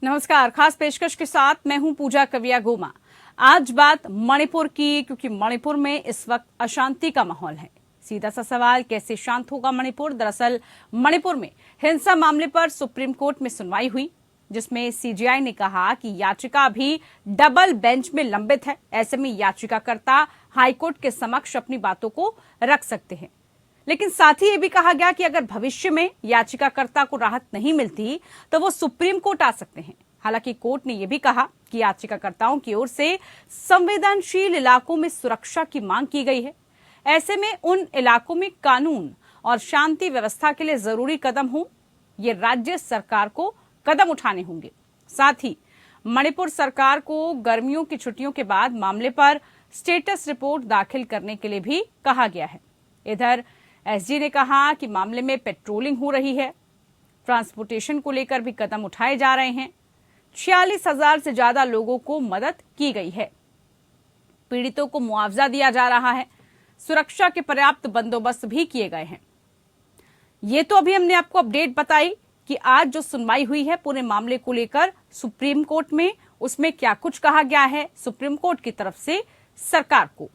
नमस्कार। खास पेशकश के साथ मैं हूं पूजा कविया गोमा। आज बात मणिपुर की, क्योंकि मणिपुर में इस वक्त अशांति का माहौल है। सीधा सा सवाल, कैसे शांत होगा मणिपुर? दरअसल मणिपुर में हिंसा मामले पर सुप्रीम कोर्ट में सुनवाई हुई, जिसमें सीजेआई ने कहा कि याचिका भी डबल बेंच में लंबित है। ऐसे में याचिकाकर्ता हाईकोर्ट के समक्ष अपनी बातों को रख सकते हैं। लेकिन साथ ही ये भी कहा गया कि अगर भविष्य में याचिकाकर्ता को राहत नहीं मिलती तो वो सुप्रीम कोर्ट आ सकते हैं। हालांकि कोर्ट ने यह भी कहा कि याचिकाकर्ताओं की ओर से संवेदनशील इलाकों में सुरक्षा की मांग की गई है। ऐसे में उन इलाकों में कानून और शांति व्यवस्था के लिए जरूरी कदम हो, ये राज्य सरकार को कदम उठाने होंगे। साथ ही मणिपुर सरकार को गर्मियों की छुट्टियों के बाद मामले पर स्टेटस रिपोर्ट दाखिल करने के लिए भी कहा गया है। इधर एसजी ने कहा कि मामले में पेट्रोलिंग हो रही है, ट्रांसपोर्टेशन को लेकर भी कदम उठाए जा रहे हैं। 46,000 से ज्यादा लोगों को मदद की गई है। पीड़ितों को मुआवजा दिया जा रहा है। सुरक्षा के पर्याप्त बंदोबस्त भी किए गए हैं। ये तो अभी हमने आपको अपडेट बताई कि आज जो सुनवाई हुई है पूरे मामले को लेकर सुप्रीम कोर्ट में, उसमें क्या कुछ कहा गया है सुप्रीम कोर्ट की तरफ से सरकार को।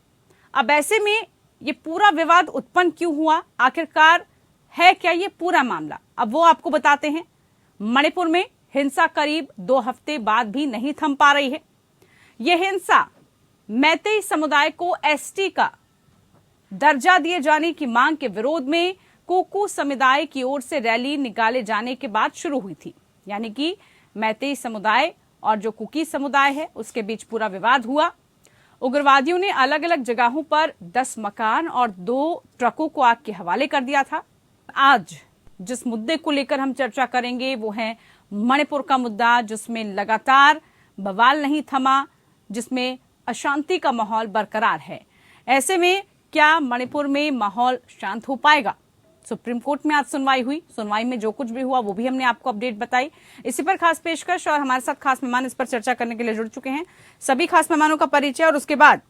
अब ऐसे में ये पूरा विवाद उत्पन्न क्यों हुआ, आखिरकार है क्या ये पूरा मामला, अब वो आपको बताते हैं। मणिपुर में हिंसा करीब 2 हफ्ते बाद भी नहीं थम पा रही है। यह हिंसा मैतेई समुदाय को एसटी का दर्जा दिए जाने की मांग के विरोध में कुकी समुदाय की ओर से रैली निकाले जाने के बाद शुरू हुई थी। यानी कि मैतेई समुदाय और जो कुकी समुदाय है उसके बीच पूरा विवाद हुआ। उग्रवादियों ने अलग अलग जगहों पर 10 मकान और 2 ट्रकों को आग के हवाले कर दिया था। आज जिस मुद्दे को लेकर हम चर्चा करेंगे वो है मणिपुर का मुद्दा, जिसमें लगातार बवाल नहीं थमा, जिसमें अशांति का माहौल बरकरार है। ऐसे में क्या मणिपुर में माहौल शांत हो पाएगा? सुप्रीम कोर्ट में आज सुनवाई हुई। सुनवाई में जो कुछ भी हुआ वो भी हमने आपको अपडेट बताई। इसी पर खास पेशकश और हमारे साथ खास मेहमान इस पर चर्चा करने के लिए जुड़ चुके हैं। सभी खास मेहमानों का परिचय और उसके बाद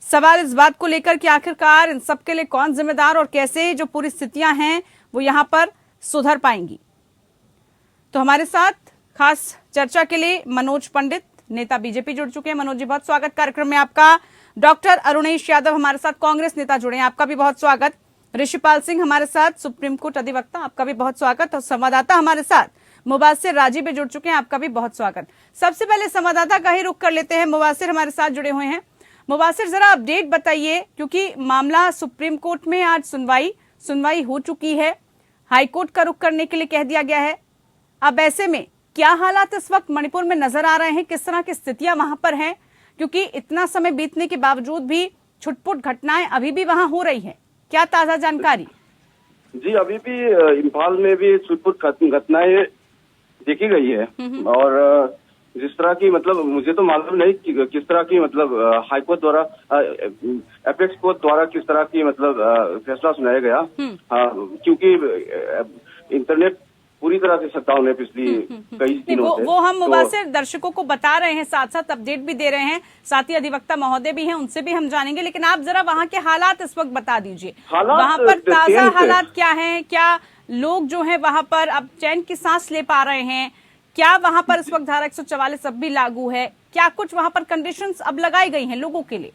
सवाल इस बात को लेकर कि आखिरकार इन सबके लिए कौन जिम्मेदार और कैसे जो पूरी स्थितियां हैं वो यहाँ पर सुधर पाएंगी। तो हमारे साथ खास चर्चा के लिए मनोज पंडित, नेता बीजेपी, जुड़ चुके हैं। मनोज जी, बहुत स्वागत कार्यक्रम में आपका। डॉक्टर अरुणेश यादव हमारे साथ, कांग्रेस नेता, जुड़े हैं, आपका भी बहुत स्वागत। ऋषिपाल सिंह हमारे साथ, सुप्रीम कोर्ट अधिवक्ता, आपका भी बहुत स्वागत। और संवाददाता हमारे साथ मुबासिर राजी भी जुड़ चुके हैं, आपका भी बहुत स्वागत। सबसे पहले संवाददाता का ही रुख कर लेते हैं। मुबासिर हमारे साथ जुड़े हुए हैं। मुबासिर, जरा अपडेट बताइए, क्योंकि मामला सुप्रीम कोर्ट में आज सुनवाई हो चुकी है, हाईकोर्ट का रुख करने के लिए कह दिया गया है। अब ऐसे में क्या हालात इस वक्त मणिपुर में नजर आ रहे हैं, किस तरह की स्थितियां वहां पर हैं, क्योंकि इतना समय बीतने के बावजूद भी छुटपुट घटनाएं अभी भी वहां हो रही है, क्या ताजा जानकारी? जी, अभी भी इम्फाल में भी छुटपुट घटनाएं देखी गई है। और जिस तरह की, मतलब मुझे तो मालूम नहीं कि किस तरह की, मतलब हाईकोर्ट द्वारा, एपेक्स कोर्ट द्वारा किस तरह की, मतलब फैसला सुनाया गया। क्योंकि इंटरनेट पूरी तरह से शट डाउन है पिछली कई दिनों से। वो हम मुबासिर दर्शकों को बता रहे हैं, साथ साथ अपडेट भी दे रहे हैं। साथ ही अधिवक्ता महोदय भी हैं, उनसे भी हम जानेंगे। लेकिन आप जरा वहाँ के हालात इस वक्त बता दीजिए, वहाँ पर ताजा हालात क्या हैं? क्या लोग जो है वहाँ पर अब चैन की सांस ले पा रहे हैं? क्या वहाँ पर इस वक्त धारा 144 अब भी लागू है? क्या कुछ वहाँ पर कंडीशंस अब लगाई गई हैं लोगों के लिए?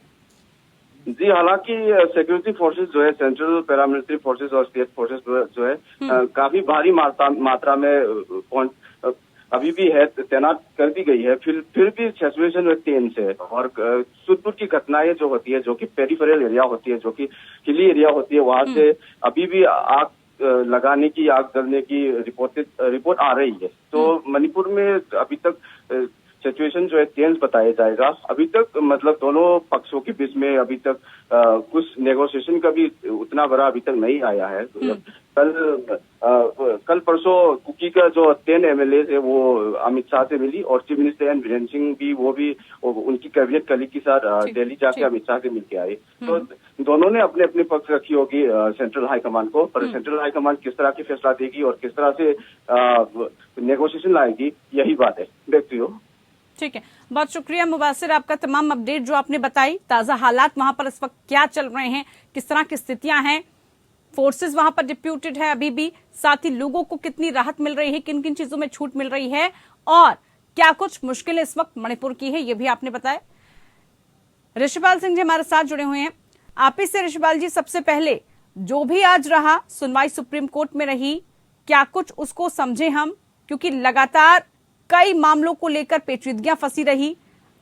जी, हालांकि सिक्योरिटी फोर्सेस जो है, सेंट्रल पैरामिलिट्री फोर्सेस और स्टेट फोर्सेस जो है काफी भारी मात्रा में अभी भी है, तैनात कर दी गई है। फिर भी सिचुएशन टेंस है। और छुटपुट की घटनाएं जो होती है, जो कि पेरिफेरल एरिया होती है, जो कि हिली एरिया होती है, वहां से अभी भी आग लगाने की, आग जलने की रिपोर्ट आ रही है। तो मणिपुर में अभी तक सिचुएशन जो है टेंस बताया जाएगा। अभी तक, मतलब दोनों पक्षों के बीच में अभी तक कुछ नेगोशिएशन का भी उतना बड़ा अभी तक नहीं आया है। कल परसों कुकी का जो 10 MLA है वो अमित शाह से मिली, और chief minister N Biren Singh भी, वो भी उनकी कैबिनेट कलीग के साथ दिल्ली जाके अमित शाह से मिलके आए। तो दोनों ने अपने अपने पक्ष रखी होगी सेंट्रल हाईकमान को, पर सेंट्रल हाईकमान किस तरह की फैसला देगी और किस तरह से नेगोशिएशन लाएगी, यही बात है। देखती हो। ठीक है, बहुत शुक्रिया मुबासिर, आपका तमाम अपडेट जो आपने बताई। ताजा हालात वहां पर इस वक्त क्या चल रहे हैं, किस तरह की स्थितियां हैं, फोर्सेस वहां पर डिप्यूटेड है अभी भी, साथ ही लोगों को कितनी राहत मिल रही है, किन किन चीजों में छूट मिल रही है, और क्या कुछ मुश्किलें इस वक्त मणिपुर की है, ये भी आपने बताया। ऋषिपाल सिंह जी हमारे साथ जुड़े हुए हैं। आप ही से ऋषिपाल जी, सबसे पहले जो भी आज रहा, सुनवाई सुप्रीम कोर्ट में रही, क्या कुछ उसको समझे हम, क्योंकि लगातार कई मामलों को लेकर पेचीदगियां फंसी रही,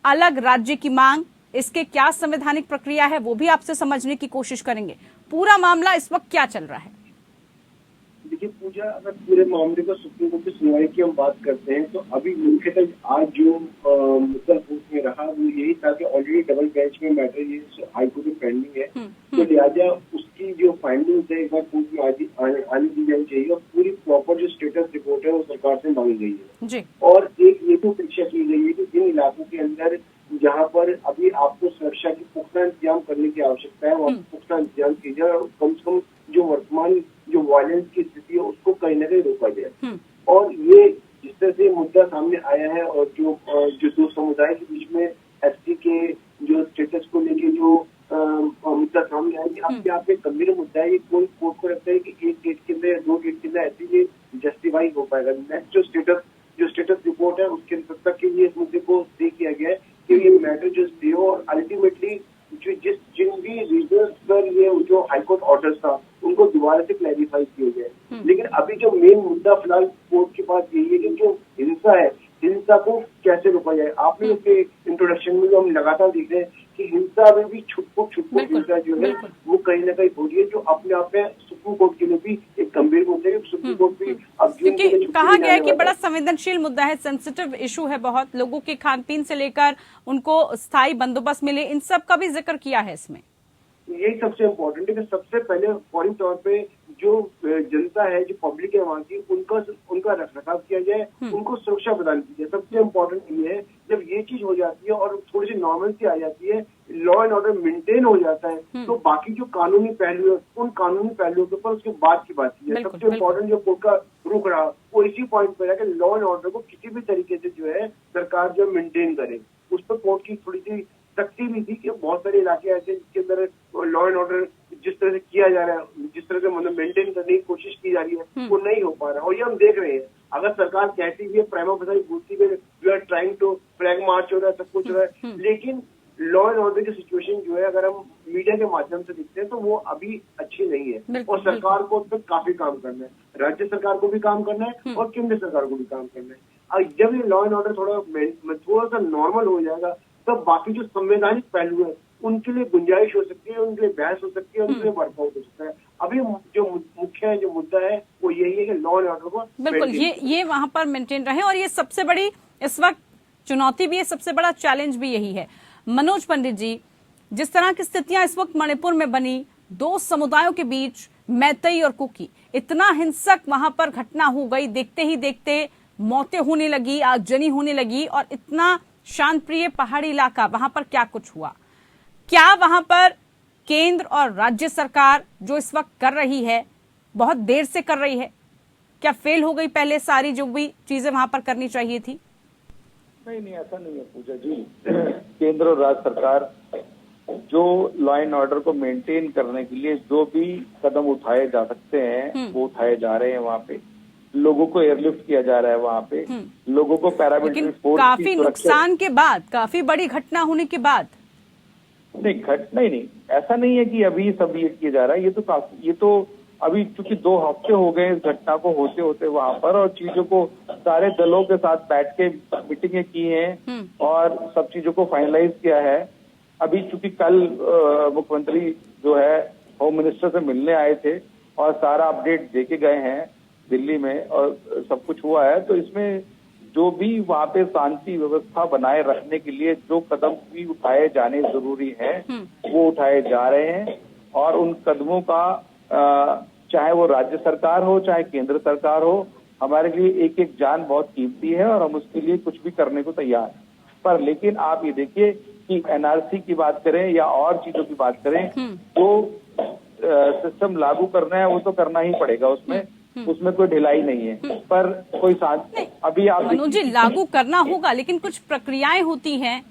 अलग राज्य की मांग, इसके क्या संवैधानिक प्रक्रिया है वो भी आपसे समझने की कोशिश करेंगे। पूरा मामला इस वक्त क्या चल रहा है? देखिए पूजा, अगर पूरे मामले को सुप्रीम कोर्ट की सुनवाई की हम बात करते हैं तो अभी मुख्यतः आज जो मुद्दा कोर्ट में रहा वो यही था कि ऑलरेडी डबल बेंच में मैटर ये हाईकोर्ट में पेंडिंग है, तो लिहाजा उसकी जो फाइंडिंग्स है एक बार कोर्ट में आने दी जानी चाहिए और पूरी प्रॉपर जो स्टेटस रिपोर्ट है वो सरकार से मांगी गई है जी। और एक ये तो अपेक्षा की गई है कि जिन इलाकों के अंदर जहाँ पर अभी आपको सुरक्षा की पुख्ता इंतजाम करने की आवश्यकता है वहाँ पुख्ता इंतजाम कीजिए और कम से कम जो वर्तमान जो वायलेंस की स्थिति है उसको कहीं न कहीं रोका जाए। और ये जिस तरह से मुद्दा सामने आया है और जो दो समुदाय के बीच में एसटी के जो स्टेटस को लेके जो मुद्दा सामने आया, अपने आप में गंभीर मुद्दा है। ये कोई कोर्ट को लगता है कि एक डेट के अंदर या 2 डेट के अंदर ऐसे ये जस्टिफाई हो पाएगा। नेक्स्ट जो स्टेटस रिपोर्ट है उसके तक के लिए इस मुद्दे को तय किया गया है कि ये मैटर जो स्टे हो और अल्टीमेटली जिन भी रीजन पर ये जो हाईकोर्ट ऑर्डर्स था उनको दोबारा से क्लैरिफाई किए गए। लेकिन अभी जो मेन मुद्दा फिलहाल कोर्ट के पास यही है कि जो हिंसा है, हिंसा को कैसे रोका जाए। आपने उसके इंट्रोडक्शन में जो हम लगातार देख रहे हैं कि हिंसा में भी छुटपुट हिंसा जो है वो कहीं ना कहीं हो रही है, जो अपने आप में सुप्रीम कोर्ट के लिए भी एक गंभीर मुद्दा है। सुप्रीम कोर्ट भी अब क्योंकि कहा गया है कि बड़ा संवेदनशील मुद्दा है, सेंसिटिव इशू है, बहुत लोगों के खान पीन से लेकर उनको स्थायी बंदोबस्त मिले, इन सब का भी जिक्र किया है इसमें। यही सबसे इम्पोर्टेंट है कि सबसे पहले फौरी तौर पे जो जनता है, जो पब्लिक है वहाँ की, उनका रखरखाव किया जाए, उनको सुरक्षा प्रदान की जाए। सबसे इम्पोर्टेंट ये है जब ये चीज हो जाती है और थोड़ी सी नॉर्मलसी आ जाती है, लॉ एंड ऑर्डर मेंटेन हो जाता है, तो बाकी जो कानूनी पहलू है उन कानूनी पहलुओं के ऊपर उसके बाद की बात की है। सबसे इम्पोर्टेंट जो कोर्ट का रुख रहा वो इसी पॉइंट पर है कि लॉ एंड ऑर्डर को किसी भी तरीके से जो है सरकार जो मेंटेन करे। उस पर कोर्ट की थोड़ी सी सख्ती भी थी कि बहुत सारे इलाके ऐसे जिसके अंदर लॉ एंड ऑर्डर जिस तरह से किया जा रहा है, जिस तरह से मतलब मेंटेन करने की कोशिश की जा रही है वो नहीं हो पा रहा है। और ये हम देख रहे हैं, अगर सरकार कहती भी है प्राइमा फसाई पूछती है we are trying to flag march हो रहा है, सब कुछ हो रहा है, लेकिन लॉ एंड ऑर्डर की सिचुएशन जो है अगर हम मीडिया के माध्यम से देखते हैं तो वो अभी अच्छी नहीं है और सरकार को उस पर काफी काम करना है। राज्य सरकार को भी काम करना है और केंद्र सरकार को भी काम करना है। और जब ये लॉ एंड ऑर्डर थोड़ा सा नॉर्मल हो जाएगा तब बाकी जो संवैधानिक पहलू है उनके लिए गुंजाइश हो सकती है, उनके लिए बहस हो सकती है, उनके लिए वर्कआउट हो सकता है। अभी जो मुख्य है, जो मुद्दा है वो यही है कि लॉ एंड ऑर्डर को बिल्कुल ये वहां पर मेंटेन रहे और ये सबसे बड़ी इस वक्त चुनौती भी है, सबसे बड़ा चैलेंज भी यही है। मनोज पंडित जी, जिस तरह की स्थितियां इस वक्त मणिपुर में बनी, 2 समुदायों के बीच मैतेई और कुकी, इतना हिंसक वहां पर घटना हो गई, देखते ही देखते मौतें होने लगी, आगजनी होने लगी और इतना शांत प्रिय पहाड़ी इलाका, वहां पर क्या कुछ हुआ? क्या वहां पर केंद्र और राज्य सरकार जो इस वक्त कर रही है, बहुत देर से कर रही है, क्या फेल हो गई पहले सारी जो भी चीजें वहां पर करनी चाहिए थी? नहीं, ऐसा नहीं है पूजा जी। केंद्र और राज्य सरकार जो लॉ एंड ऑर्डर को मेंटेन करने के लिए जो भी कदम उठाए जा सकते हैं वो उठाए जा रहे हैं। वहाँ पे लोगों को एयरलिफ्ट किया जा रहा है, वहाँ पे लोगों को पैरामिलिट्री फोर्स काफी नुकसान के बाद, काफी बड़ी घटना होने के बाद नहीं, ऐसा नहीं है कि अभी सब ये किया जा रहा है। ये तो अभी चूंकि 2 हफ्ते हो गए इस घटना को होते होते वहां पर, और चीजों को सारे दलों के साथ बैठ के मीटिंगें की हैं और सब चीजों को फाइनलाइज किया है। अभी चूंकि कल मुख्यमंत्री जो है होम मिनिस्टर से मिलने आए थे और सारा अपडेट दे के गए हैं दिल्ली में और सब कुछ हुआ है, तो इसमें जो भी वहाँ पे शांति व्यवस्था बनाए रखने के लिए जो कदम भी उठाए जाने जरूरी है वो उठाए जा रहे हैं। और उन कदमों का चाहे वो राज्य सरकार हो चाहे केंद्र सरकार हो, हमारे लिए एक एक जान बहुत कीमती है और हम उसके लिए कुछ भी करने को तैयार हैं। पर लेकिन आप ये देखिए कि एनआरसी की बात करें या और चीजों की बात करें, जो सिस्टम लागू करना है वो तो करना ही पड़ेगा, उसमें कोई ढिलाई नहीं है। पर कोई अभी आप मनोज जी, लागू करना होगा लेकिन कुछ प्रक्रियाएं होती हैं,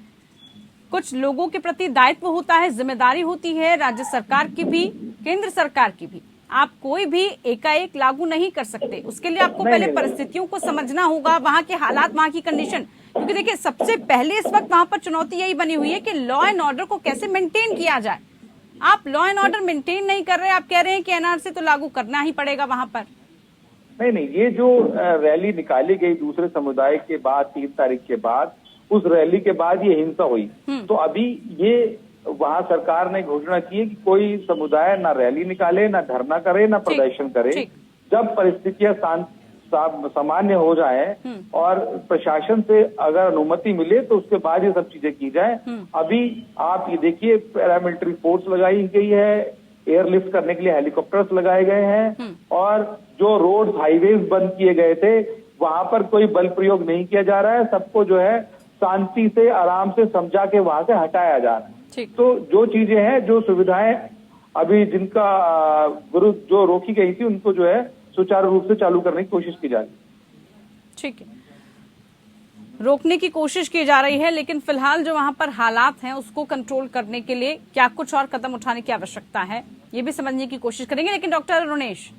कुछ लोगों के प्रति दायित्व होता है, जिम्मेदारी होती है राज्य सरकार की भी, केंद्र सरकार की भी। आप कोई भी एकाएक लागू नहीं कर सकते, उसके लिए आपको पहले परिस्थितियों को समझना होगा, वहाँ के हालात, वहाँ की कंडीशन। क्योंकि देखिए सबसे पहले इस वक्त वहां पर चुनौती यही बनी हुई है कि लॉ एंड ऑर्डर को कैसे मेंटेन किया जाए। आप लॉ एंड ऑर्डर मेंटेन नहीं कर रहे, आप कह रहे हैं कि एनआरसी तो लागू करना ही पड़ेगा वहां पर। नहीं, ये जो रैली निकाली गई दूसरे समुदाय के बाद 3 तारीख के बाद, उस रैली के बाद ये हिंसा हुई, तो अभी ये वहां सरकार ने घोषणा की है कि कोई समुदाय ना रैली निकाले, ना धरना करे, ना प्रदर्शन करे। जब परिस्थितियां सामान्य हो जाए और प्रशासन से अगर अनुमति मिले तो उसके बाद ये सब चीजें की जाए। अभी आप ये देखिए, पैरामिलिट्री फोर्स लगाई गई है, एयरलिफ्ट करने के लिए हेलीकॉप्टर्स लगाए गए हैं, और जो रोड हाईवेज बंद किए गए थे वहां पर कोई बल प्रयोग नहीं किया जा रहा है। सबको जो है शांति से, आराम से समझा के वहां से हटाया जा रहा है। तो जो चीजें हैं, जो सुविधाएं अभी जिनका विरुद्ध जो रोकी गई थी, उनको जो है सुचारू रूप से चालू करने की कोशिश की जा रही है। ठीक है, रोकने की कोशिश की जा रही है, लेकिन फिलहाल जो वहां पर हालात हैं उसको कंट्रोल करने के लिए क्या कुछ और कदम उठाने की आवश्यकता है, ये भी समझने की कोशिश करेंगे। लेकिन डॉक्टर अरुणेश,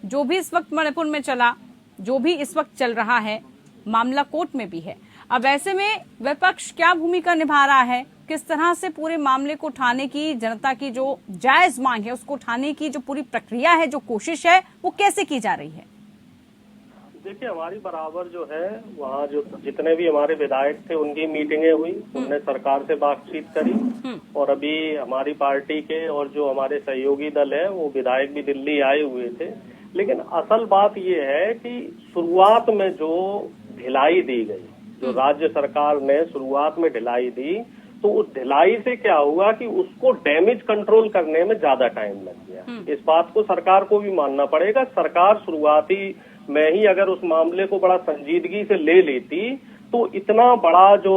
जो भी इस वक्त मणिपुर में चला, जो भी इस वक्त चल रहा है, मामला कोर्ट में भी है। अब ऐसे में विपक्ष क्या भूमिका निभा रहा है, किस तरह से पूरे मामले को उठाने की, जनता की जो जायज मांग है उसको उठाने की जो पूरी प्रक्रिया है, जो कोशिश है, वो कैसे की जा रही है? देखिए, हमारी बराबर जो है वहाँ जो जितने भी हमारे विधायक थे उनकी मीटिंगें हुई, उनने सरकार से बातचीत करी, और अभी हमारी पार्टी के और जो हमारे सहयोगी दल है वो विधायक भी दिल्ली आए हुए थे। लेकिन असल बात ये है कि शुरुआत में जो ढिलाई दी गई, जो राज्य सरकार ने शुरुआत में ढिलाई दी, तो उस ढिलाई से क्या हुआ कि उसको डैमेज कंट्रोल करने में ज्यादा टाइम लग गया। इस बात को सरकार को भी मानना पड़ेगा। सरकार शुरुआती में ही अगर उस मामले को बड़ा संजीदगी से ले लेती तो इतना बड़ा जो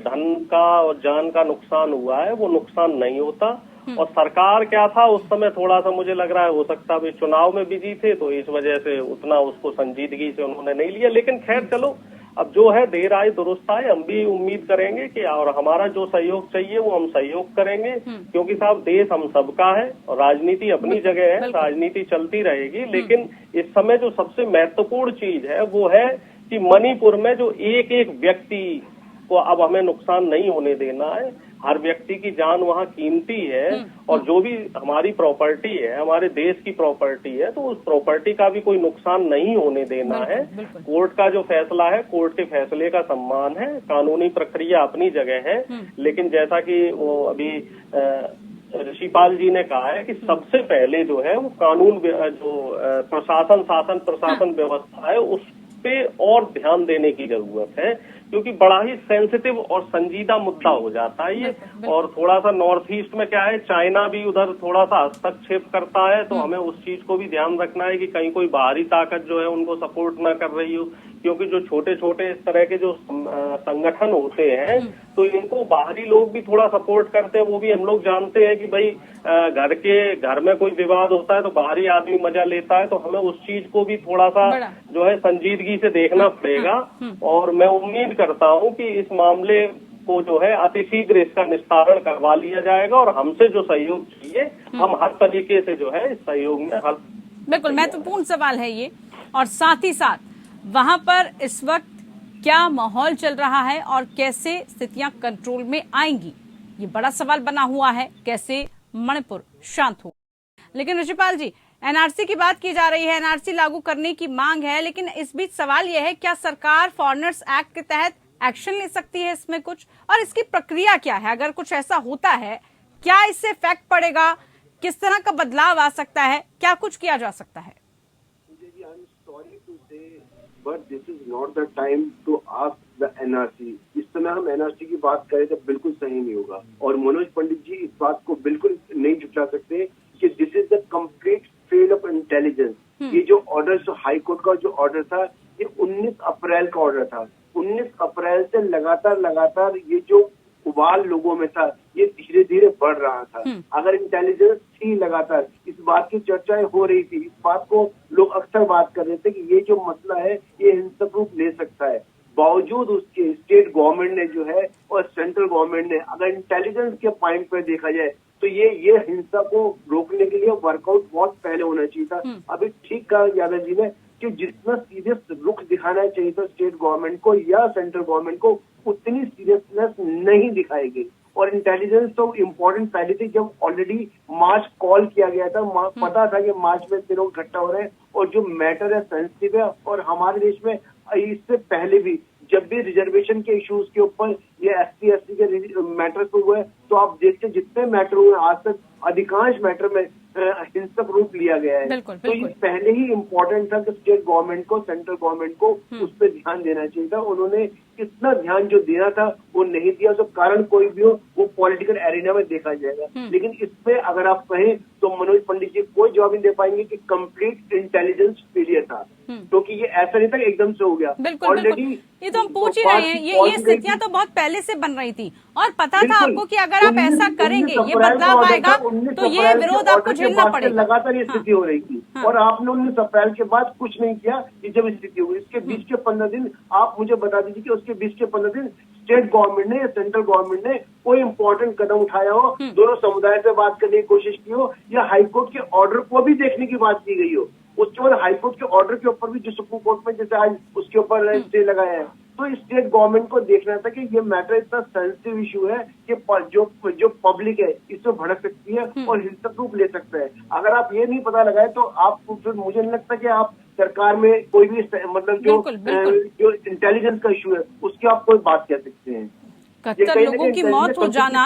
धन का और जान का नुकसान हुआ है वो नुकसान नहीं होता। और सरकार क्या था उस समय, थोड़ा सा मुझे लग रहा है हो सकता है चुनाव में बिजी थे, तो इस वजह से उतना उसको संजीदगी से उन्होंने नहीं लिया। लेकिन खैर चलो, अब जो है देर आए दुरुस्त आए। हम भी उम्मीद करेंगे कि और हमारा जो सहयोग चाहिए वो हम सहयोग करेंगे, क्योंकि साहब देश हम सबका है और राजनीति अपनी जगह है, राजनीति चलती रहेगी। लेकिन इस समय जो सबसे महत्वपूर्ण चीज है वो है कि मणिपुर में जो एक एक व्यक्ति को अब हमें नुकसान नहीं होने देना है। हर व्यक्ति की जान वहाँ कीमती है, और जो भी हमारी प्रॉपर्टी है, हमारे देश की प्रॉपर्टी है, तो उस प्रॉपर्टी का भी कोई नुकसान नहीं होने देना है। कोर्ट का जो फैसला है, कोर्ट के फैसले का सम्मान है, कानूनी प्रक्रिया अपनी जगह है। लेकिन जैसा कि वो अभी ऋषिपाल जी ने कहा है कि सबसे पहले जो है वो कानून, जो प्रशासन व्यवस्था है, उस पे और ध्यान देने की जरूरत है, क्योंकि बड़ा ही सेंसिटिव और संजीदा मुद्दा हो जाता है ये। और थोड़ा सा नॉर्थ ईस्ट में क्या है, चाइना भी उधर थोड़ा सा हस्तक्षेप करता है, तो हमें उस चीज को भी ध्यान रखना है कि कहीं कोई बाहरी ताकत जो है उनको सपोर्ट ना कर रही हो। क्योंकि जो छोटे छोटे इस तरह के जो संगठन होते हैं, तो इनको बाहरी लोग भी थोड़ा सपोर्ट करते हैं। वो भी हम लोग जानते हैं कि भाई घर में कोई विवाद होता है तो बाहरी आदमी मजा लेता है, तो हमें उस चीज को भी थोड़ा सा जो है संजीदगी से देखना पड़ेगा। और मैं उम्मीद करता हूँ कि इस मामले को जो है अतिशीघ्र इसका निस्तारण करवा लिया जाएगा, और हमसे जो सहयोग चाहिए हम हर तरीके से जो है इस सहयोग में हर। बिल्कुल महत्वपूर्ण सवाल है ये। और साथ ही साथ वहां पर इस वक्त क्या माहौल चल रहा है और कैसे स्थितियां कंट्रोल में आएंगी, ये बड़ा सवाल बना हुआ है। कैसे मणिपुर शांत हो। लेकिन ऋषिपाल जी, एनआरसी की बात की जा रही है, एनआरसी लागू करने की मांग है, लेकिन इस बीच सवाल यह है क्या सरकार फॉरेनर्स एक्ट के तहत एक्शन ले सकती है इसमें कुछ, और इसकी प्रक्रिया क्या है? अगर कुछ ऐसा होता है, क्या इससे इफेक्ट पड़ेगा, किस तरह का बदलाव आ सकता है, क्या कुछ किया जा सकता है? But this is not the time to ask the NRC. इस समय हम NRC की बात करें तो बिल्कुल सही नहीं होगा, और मनोज पंडित जी इस बात को बिल्कुल नहीं झुठला सकते कि this is the complete fell off intelligence. ये जो ऑर्डर, जो हाई कोर्ट का जो ऑर्डर था, ये 19 अप्रैल का ऑर्डर था। 19 अप्रैल से लगातार ये जो उबाल लोगों में था, ये धीरे धीरे बढ़ रहा था। अगर इंटेलिजेंस थी लगातार, इस बात की चर्चाएं हो रही थी, इस बात को लोग अक्सर बात कर रहे थे कि ये जो मसला है ये हिंसक रूप ले सकता है। बावजूद उसके स्टेट गवर्नमेंट ने जो है और सेंट्रल गवर्नमेंट ने, अगर इंटेलिजेंस के पॉइंट पर देखा जाए तो ये हिंसा को रोकने के लिए वर्कआउट बहुत पहले होना चाहिए था। अभी ठीक कहा यादव जी ने, कि जितना सीरियस रुख दिखाना चाहिए था स्टेट गवर्नमेंट को या सेंट्रल गवर्नमेंट को, उतनी सीरियसनेस नहीं दिखाई गई। और इंटेलिजेंस तो इम्पोर्टेंट पहले थी, जब ऑलरेडी मार्च कॉल किया गया था, पता था कि मार्च में दिनों इकट्ठा हो रहे हैं और जो मैटर है सेंसिटिव है। और हमारे देश में इससे पहले भी जब भी रिजर्वेशन के इश्यूज के ऊपर या SC/ST के मैटर्स हुए, तो आप देखते जितने मैटर हुए आज तक अधिकांश मैटर में हिंसक रूप लिया गया है। तो ये पहले ही इम्पोर्टेंट था कि स्टेट गवर्नमेंट को, सेंट्रल गवर्नमेंट को उस पर ध्यान देना चाहिए था। उन्होंने इतना ध्यान जो देना था वो नहीं दिया। उसका कारण कोई भी हो, वो पॉलिटिकल एरिना में देखा जाएगा। लेकिन इसमें अगर आप कहें तो मनोज पंडित जी कोई जवाब नहीं दे पाएंगे कि कंप्लीट इंटेलिजेंस फेलियर था, क्योंकि ये ऐसा नहीं था एकदम से हो गया। ऑलरेडी ये तो हम पूछ ही रहे हैं, ये स्थितियां तो बहुत पहले से बन रही थी और पता था आपको कि अगर आप ऐसा करेंगे, ये बदलाव आएगा, तो ये विरोध आपको झेलना पड़ेगा। लगातार ये स्थिति हो रही थी और आपने 19 अप्रैल के बाद कुछ नहीं किया कि जब स्थिति हुई। इसके बीच के 15 दिन आप मुझे बता दीजिए कि उसके बीच के 15 दिन स्टेट गवर्नमेंट ने या सेंट्रल गवर्नमेंट ने कोई इंपॉर्टेंट कदम उठाया हो, दोनों समुदाय से बात करने की कोशिश की हो, या हाईकोर्ट के ऑर्डर को भी देखने की बात की गई हो। उसके बाद हाईकोर्ट के ऑर्डर के ऊपर भी जो सुप्रीम कोर्ट में जैसे आज उसके ऊपर स्टे लगाया है, तो स्टेट गवर्नमेंट को देखना था कि ये मैटर इतना सेंसिटिव इशू है कि जो पब्लिक है इसमें भड़क सकती है और हिंसक रूप ले सकता है। अगर आप ये नहीं पता लगाए तो आप फिर मुझे नहीं लगता कि आप सरकार में कोई भी मतलब जो इंटेलिजेंस का इशू है उसकी आप कोई बात कह सकते हैं। 71 लोगों की मौत हो जाना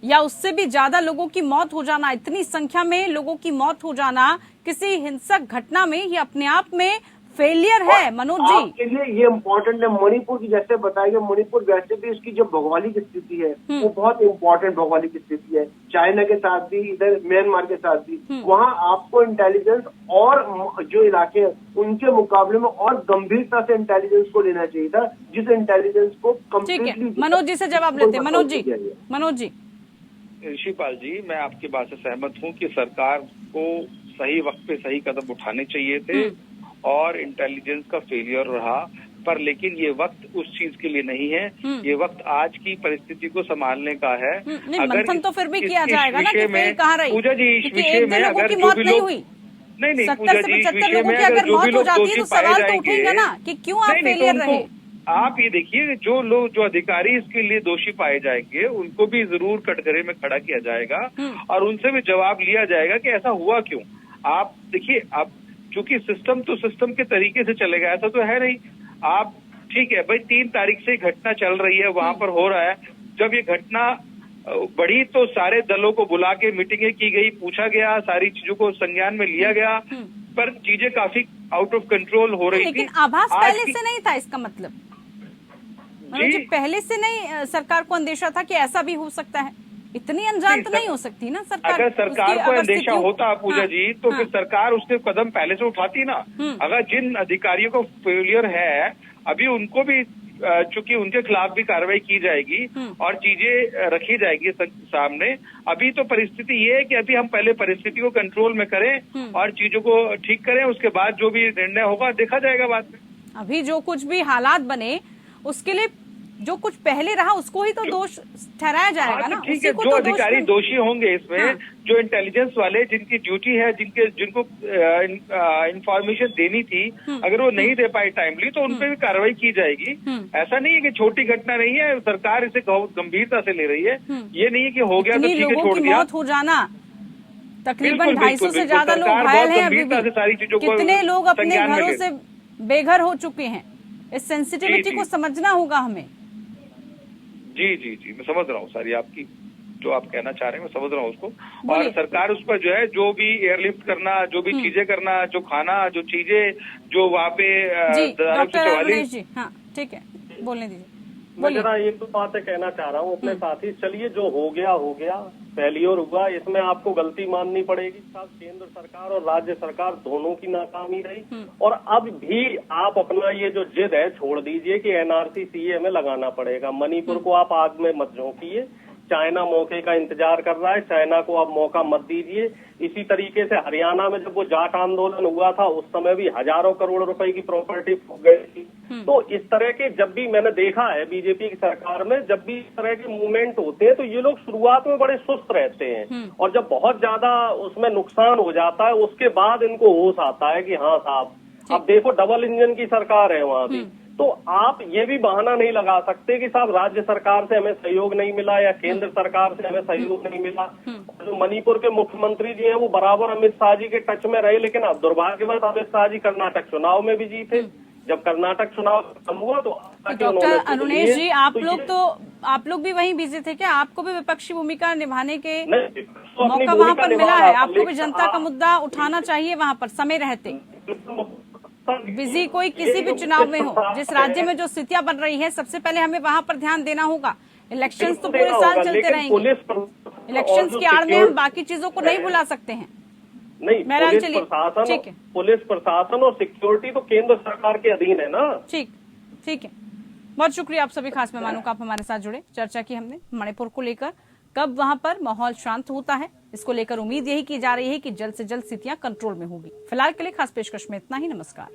या उससे भी ज्यादा लोगों की मौत हो जाना, इतनी संख्या में लोगों की मौत हो जाना किसी हिंसक घटना में, ये अपने आप में फेलियर है मनोज जी। आपके लिए ये इम्पोर्टेंट है। मणिपुर की जैसे बताया गया, मणिपुर वैसे भी इसकी जो भौगोलिक स्थिति है वो बहुत इम्पोर्टेंट भौगोलिक स्थिति है। चाइना के साथ भी, इधर म्यांमार के साथ भी, वहाँ आपको इंटेलिजेंस और जो इलाके हैं उनके मुकाबले में और गंभीरता से इंटेलिजेंस को लेना चाहिए था, जिस इंटेलिजेंस को कम्प्लीटली। मनोज जी से जवाब लेते हैं। मनोज जी। ऋषिपाल जी, मैं आपकी बात से सहमत हूँ कि सरकार को सही वक्त पे सही कदम उठाने चाहिए थे और इंटेलिजेंस का फेलियर रहा, पर लेकिन ये वक्त उस चीज के लिए नहीं है। ये वक्त आज की परिस्थिति को संभालने का है। मंथन तो फिर भी किया जाएगा ना कि फेल कहाँ रही। पूजा जी, इस विषय में अगर जो भी लोग नहीं पूजा जी, इस विषय में अगर मौत हो जाती है तो सवाल तो उठेगा ना कि क्यों आप फेलियर रहे। आप ये देखिए, जो अधिकारी इसके लिए दोषी पाए जाएंगे उनको भी जरूर कटघरे में खड़ा किया जाएगा और उनसे भी जवाब लिया जाएगा कि ऐसा हुआ क्यों। आप देखिए, अब चूंकि सिस्टम तो सिस्टम के तरीके से चलेगा, ऐसा तो है नहीं। आप ठीक है भाई, 3 तारीख से घटना चल रही है, वहां पर हो रहा है। जब ये घटना बढ़ी तो सारे दलों को बुला के मीटिंगें की गई, पूछा गया, सारी चीजों को संज्ञान में लिया गया, पर चीजें काफी आउट ऑफ कंट्रोल हो रही थी। लेकिन आभास पहले से नहीं था, इसका मतलब जी पहले से नहीं सरकार को अंदेशा था कि ऐसा भी हो सकता है। इतनी अनजान तो नहीं हो सकती ना सरकार। अगर सरकार को अंदेशा होता पूजा जी, तो फिर सरकार उसके कदम पहले से उठाती ना। अगर जिन अधिकारियों को फेलियर है, अभी उनको भी चूंकि उनके खिलाफ भी कार्रवाई की जाएगी और चीजें रखी जाएगी सामने। अभी तो परिस्थिति ये है कि अभी हम पहले परिस्थिति को कंट्रोल में करें और चीजों को ठीक करें, उसके बाद जो भी निर्णय होगा देखा जाएगा बाद में। अभी जो कुछ भी हालात बने उसके लिए जो कुछ पहले रहा उसको ही तो दोष ठहराया जाएगा ना। ठीक है, जो अधिकारी दोषी होंगे इसमें, जो इंटेलिजेंस वाले जिनकी ड्यूटी है, जिनको इंफॉर्मेशन देनी थी, अगर वो नहीं दे पाए टाइमली तो उन पर भी कार्रवाई की जाएगी। ऐसा नहीं है कि छोटी घटना नहीं है, सरकार इसे गंभीरता से ले रही है। ये नहीं है कि हो गया तो ठीक है छोड़ दिया। मौत हो जाना, तकरीबन 250 से ज्यादा लोग घायल हैं अभी भी। सारी चीजों को कितने लोग अपने घरों से बेघर हो चुके हैं। इस सेंसिटिविटी को समझना होगा हमें। जी जी जी, मैं समझ रहा हूँ सारी आपकी जो आप कहना चाह रहे हैं, मैं समझ रहा हूँ उसको। और सरकार उस पर जो है, जो भी एयरलिफ्ट करना, जो भी चीजें करना, जो खाना, जो चीजें जो वहाँ पे जी, हाँ ठीक है, बोलने दीजिए। मैं जरा एक दो बातें कहना चाह रहा हूँ अपने साथी। चलिए, जो हो गया, फेलियर हुआ, इसमें आपको गलती माननी पड़ेगी। केंद्र सरकार और राज्य सरकार दोनों की नाकामी रही। और अब भी आप अपना ये जो जिद है छोड़ दीजिए कि NRC CA में लगाना पड़ेगा। मणिपुर को आप आग में मत झोंकिए। चाइना मौके का इंतजार कर रहा है, चाइना को आप मौका मत दीजिए। इसी तरीके से हरियाणा में जब वो जाट आंदोलन हुआ था उस समय भी हजारों करोड़ रुपए की प्रॉपर्टी फूक गई थी। तो इस तरह के जब भी मैंने देखा है बीजेपी की सरकार में, जब भी इस तरह के मूवमेंट होते हैं तो ये लोग शुरुआत में बड़े सुस्त रहते हैं और जब बहुत ज्यादा उसमें नुकसान हो जाता है उसके बाद इनको होश आता है कि हाँ साहब अब देखो डबल इंजन की सरकार है वहाँ भी, तो आप ये भी बहाना नहीं लगा सकते कि साहब राज्य सरकार से हमें सहयोग नहीं मिला या केंद्र सरकार से हमें सहयोग नहीं मिला। जो मणिपुर के मुख्यमंत्री जी हैं वो बराबर अमित शाह जी के टच में रहे, लेकिन अब दुर्भाग्यवश अमित शाह जी कर्नाटक चुनाव में भी जीते। जब कर्नाटक चुनाव खत्म हुआ तो डॉक्टर अरुणेश जी, आप लोग भी वहीं बिजी थे क्या? आपको भी विपक्षी भूमिका निभाने के मौका वहाँ पर मिला है? आपको भी जनता का मुद्दा उठाना चाहिए वहाँ पर समय रहते। बिजी कोई किसी भी चुनाव में हो, जिस राज्य में जो स्थितियां बन रही है, सबसे पहले हमें वहाँ पर ध्यान देना होगा। इलेक्शंस तो पूरे साल चलते रहेंगे, इलेक्शंस की आड़ में हम बाकी चीजों को नहीं भुला सकते हैं। नहीं, पुलिस प्रशासन और सिक्योरिटी तो केंद्र सरकार के अधीन है ना। ठीक है, बहुत शुक्रिया आप सभी खास मेहमानों का, आप हमारे साथ जुड़े। चर्चा की हमने मणिपुर को लेकर, कब वहां पर माहौल शांत होता है, इसको लेकर उम्मीद यही की जा रही है कि जल्द से जल्द स्थितियां कंट्रोल में होगी। फिलहाल के लिए खास पेशकश में इतना ही। नमस्कार।